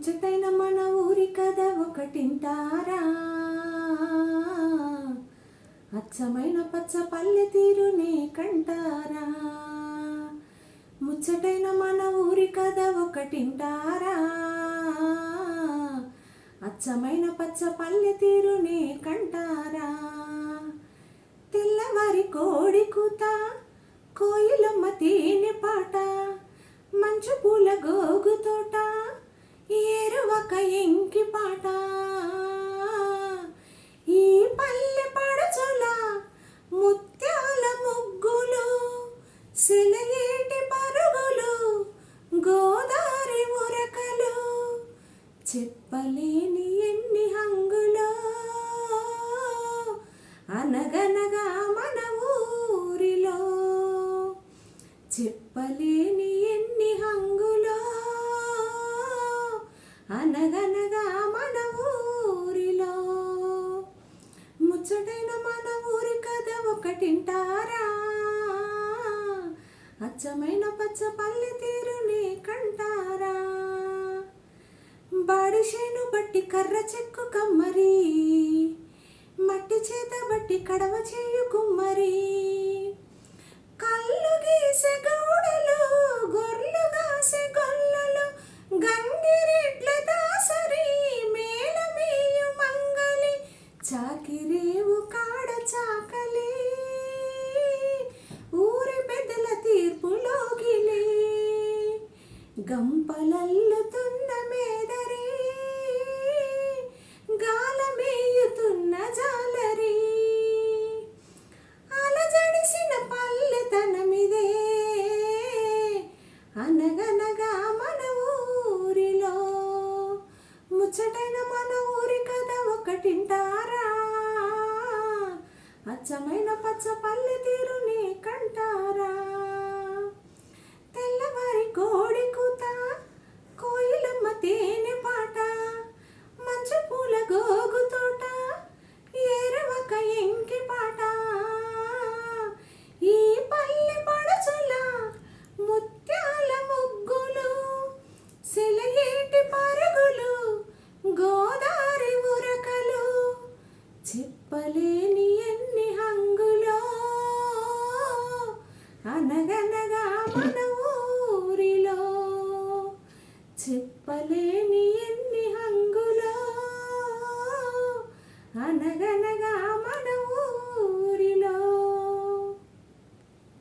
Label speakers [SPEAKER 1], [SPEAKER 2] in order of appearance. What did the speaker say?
[SPEAKER 1] ముచ్చటైన మన ఊరి కథ ఒకటింటారా, అచ్చమైన పచ్చ పల్లె తీరునే కంటారా. ముచ్చటైన మన ఊరి కథ ఒకటింటారా, అచ్చమైన పచ్చ పల్లె తీరునే కంటారా. తెల్లవారి కోడి కూత, కోయిలమ్మ తేనె పాట, మంచు పూల గోగు తోట, ఏరువక ఎంకి పాట. ఈ పల్లె పడచుల ముత్యాల ముగ్గులు, సెలయేటి పరుగులు, గోదారి ఉరకలు, చెప్పలేని ఎన్ని హంగులో అనగనగా మన ఊరిలో. చెప్పలేని ఎన్ని హంగులో అనగనగా మన ఊరిలో. ముచ్చటైన మన ఊరి కథ ఒకటింటారా, అచ్చమైన పచ్చ పల్లె తీరునే కంటారా. బాడిషేను బట్టి కర్ర చెక్కు కమ్మరి, మట్టి చేత బట్టి కడవ చేయు కుమ్మరి, కళ్ళు గీసె గౌడలు, గొర్రెలు గాసె గొల్లలు, గంగిరెడ్ల దాసరి, మేళమేయు మంగలి, చాకిరేవు కాడ చాకలి, ఊరి పెద్దల తీర్పులోగిలి, గంపలల్లుతున్న మేదరి, గాలమేయుతున్న జాలరి, అలజడిసిన పల్లెతనమిదే అనగనగా మన ఊరిలో. ముచ్చటైన మన ఊరి కథ ఒకటింటారా, అచ్చమైన పచ్చ పల్లె తీరునే కంటారా. తెల్లవారి కోడి కూత, కోయిలమ్మ తేనె పాట, మంచు పూల గోగు తోట, ఏరవక ఎంకి పాట. ఈ పల్లె పడచుల ముత్యాల ముగ్గులు, సెలయేటి పరుగులు, గోదారి ఉరకలు, చెప్పలేని ఎన్ని హంగులో అనగనగా మన ఊరిలో. చెప్పలేని ఎన్ని హంగులో అనగనగా